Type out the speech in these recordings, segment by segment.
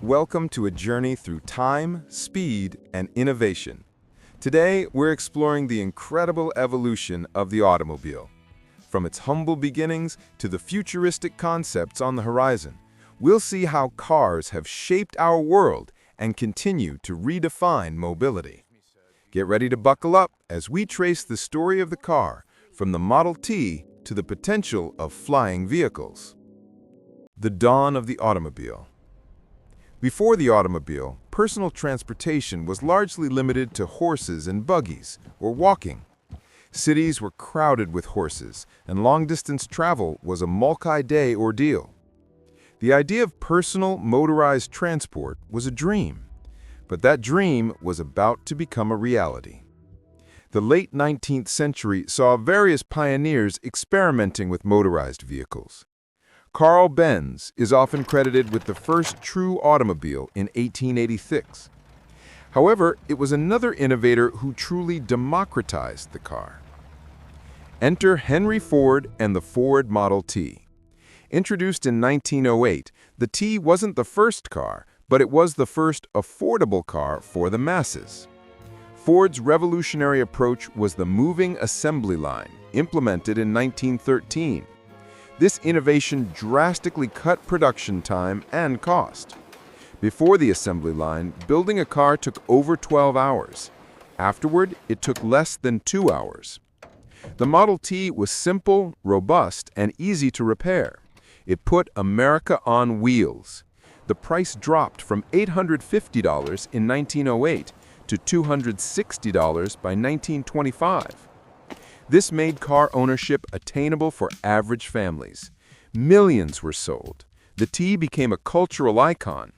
Welcome to a journey through time, speed, and innovation. Today, we're exploring the incredible evolution of the automobile. From its humble beginnings to the futuristic concepts on the horizon, we'll see how cars have shaped our world and continue to redefine mobility. Get ready to buckle up as we trace the story of the car from the Model T to the potential of flying vehicles. The dawn of the automobile. Before the automobile, personal transportation was largely limited to horses and buggies, or walking. Cities were crowded with horses, and long-distance travel was a multi-day ordeal. The idea of personal, motorized transport was a dream, but that dream was about to become a reality. The late 19th century saw various pioneers experimenting with motorized vehicles. Carl Benz is often credited with the first true automobile in 1886. However, it was another innovator who truly democratized the car. Enter Henry Ford and the Ford Model T. Introduced in 1908, the T wasn't the first car, but it was the first affordable car for the masses. Ford's revolutionary approach was the moving assembly line, implemented in 1913. This innovation drastically cut production time and cost. Before the assembly line, building a car took over 12 hours. Afterward, it took less than 2 hours. The Model T was simple, robust, and easy to repair. It put America on wheels. The price dropped from $850 in 1908 to $260 by 1925. This made car ownership attainable for average families. Millions were sold. The T became a cultural icon.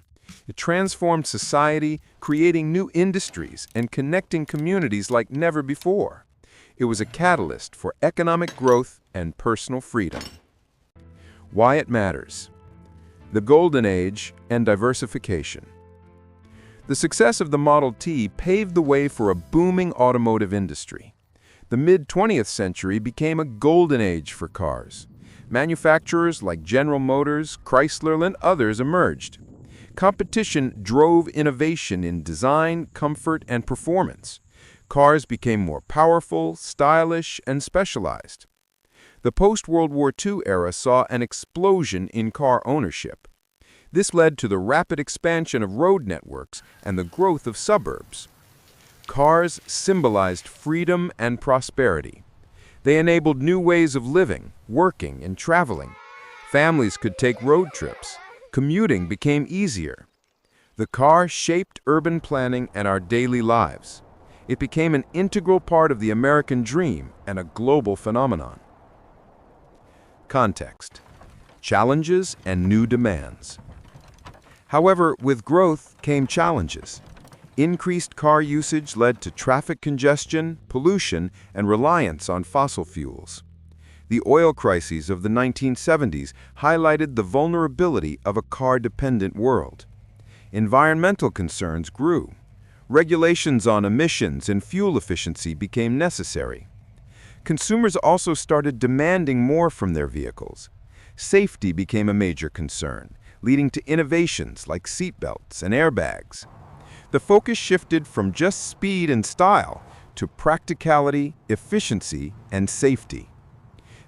It transformed society, creating new industries and connecting communities like never before. It was a catalyst for economic growth and personal freedom. Why it matters. The Golden Age and diversification. The success of the Model T paved the way for a booming automotive industry. The mid-20th century became a golden age for cars. Manufacturers like General Motors, Chrysler, and others emerged. Competition drove innovation in design, comfort, and performance. Cars became more powerful, stylish, and specialized. The post-World War II era saw an explosion in car ownership. This led to the rapid expansion of road networks and the growth of suburbs. Cars symbolized freedom and prosperity. They enabled new ways of living, working, and traveling. Families could take road trips. Commuting became easier. The car shaped urban planning and our daily lives. It became an integral part of the American dream and a global phenomenon. Context: challenges and new demands. However, with growth came challenges. Increased car usage led to traffic congestion, pollution, and reliance on fossil fuels. The oil crises of the 1970s highlighted the vulnerability of a car-dependent world. Environmental concerns grew. Regulations on emissions and fuel efficiency became necessary. Consumers also started demanding more from their vehicles. Safety became a major concern, leading to innovations like seatbelts and airbags. The focus shifted from just speed and style to practicality, efficiency, and safety.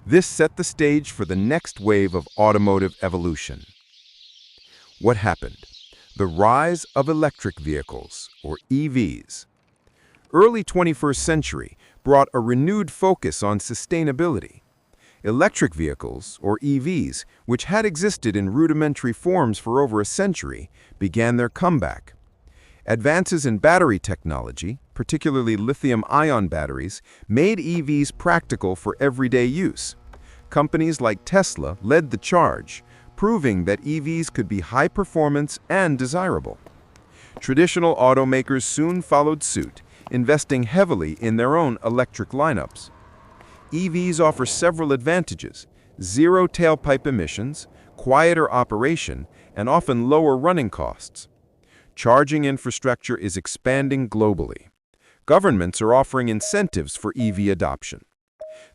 This set the stage for the next wave of automotive evolution. What happened? The rise of electric vehicles, or EVs. Early 21st century brought a renewed focus on sustainability. Electric vehicles, or EVs, which had existed in rudimentary forms for over a century, began their comeback. Advances in battery technology, particularly lithium-ion batteries, made EVs practical for everyday use. Companies like Tesla led the charge, proving that EVs could be high-performance and desirable. Traditional automakers soon followed suit, investing heavily in their own electric lineups. EVs offer several advantages: zero tailpipe emissions, quieter operation, and often lower running costs. Charging infrastructure is expanding globally. Governments are offering incentives for EV adoption.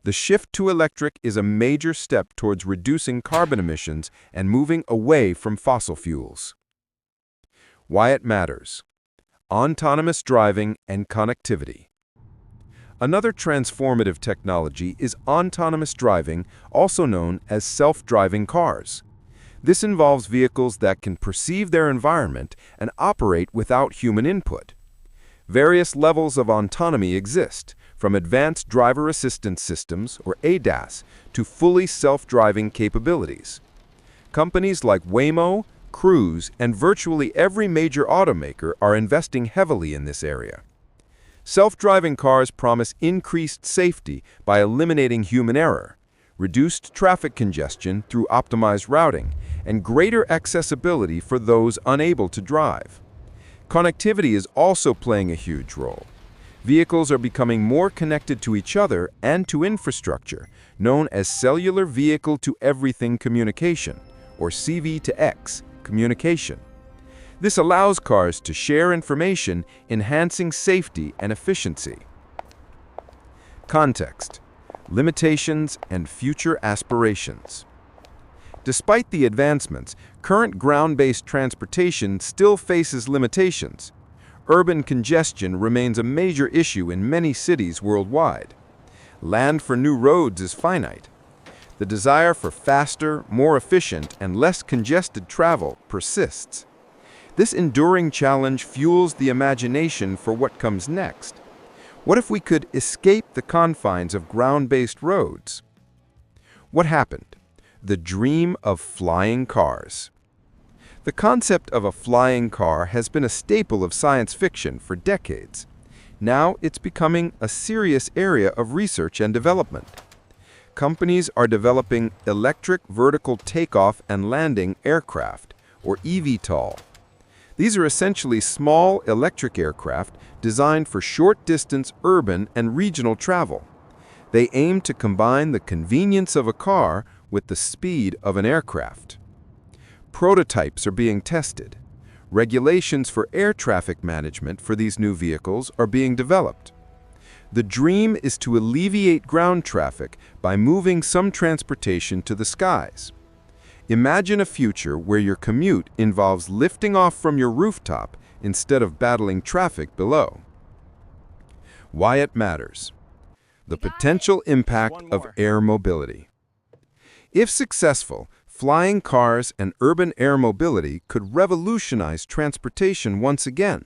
The shift to electric is a major step towards reducing carbon emissions and moving away from fossil fuels. Why it matters. Autonomous driving and connectivity. Another transformative technology is autonomous driving, also known as self-driving cars. This involves vehicles that can perceive their environment and operate without human input. Various levels of autonomy exist, from advanced driver assistance systems, or ADAS, to fully self-driving capabilities. Companies like Waymo, Cruise, and virtually every major automaker are investing heavily in this area. Self-driving cars promise increased safety by eliminating human error, reduced traffic congestion through optimized routing, and greater accessibility for those unable to drive. Connectivity is also playing a huge role. Vehicles are becoming more connected to each other and to infrastructure, known as cellular vehicle-to-everything communication, or CV-to-X communication. This allows cars to share information, enhancing safety and efficiency. Context, limitations, and future aspirations. Despite the advancements, current ground-based transportation still faces limitations. Urban congestion remains a major issue in many cities worldwide. Land for new roads is finite. The desire for faster, more efficient, and less congested travel persists. This enduring challenge fuels the imagination for what comes next. What if we could escape the confines of ground-based roads? What happened? The dream of flying cars. The concept of a flying car has been a staple of science fiction for decades. Now it's becoming a serious area of research and development. Companies are developing electric vertical takeoff and landing aircraft, or eVTOL. These are essentially small electric aircraft designed for short-distance urban and regional travel. They aim to combine the convenience of a car with the speed of an aircraft. Prototypes are being tested. Regulations for air traffic management for these new vehicles are being developed. The dream is to alleviate ground traffic by moving some transportation to the skies. Imagine a future where your commute involves lifting off from your rooftop instead of battling traffic below. Why it matters. The potential impact of air mobility. If successful, flying cars and urban air mobility could revolutionize transportation once again.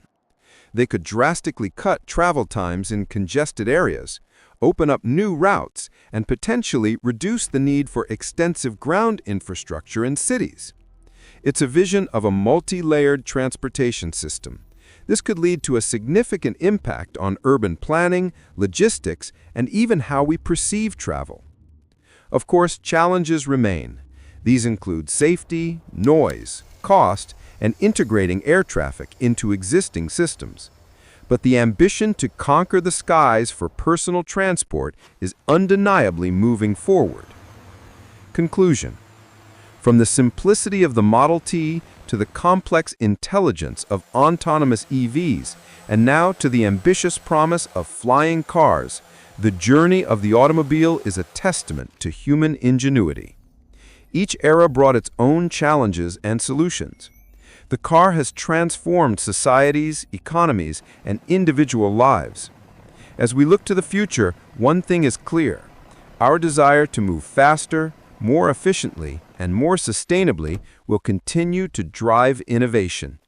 They could drastically cut travel times in congested areas, open up new routes, and potentially reduce the need for extensive ground infrastructure in cities. It's a vision of a multi-layered transportation system. This could lead to a significant impact on urban planning, logistics, and even how we perceive travel. Of course, challenges remain. These include safety, noise, cost, and integrating air traffic into existing systems. But the ambition to conquer the skies for personal transport is undeniably moving forward. Conclusion. From the simplicity of the Model T to the complex intelligence of autonomous EVs, and now to the ambitious promise of flying cars, the journey of the automobile is a testament to human ingenuity. Each era brought its own challenges and solutions. The car has transformed societies, economies, and individual lives. As we look to the future, one thing is clear. Our desire to move faster, more efficiently, and more sustainably will continue to drive innovation.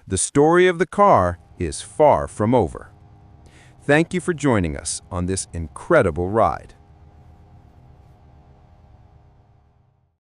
The story of the car is far from over. Thank you for joining us on this incredible ride.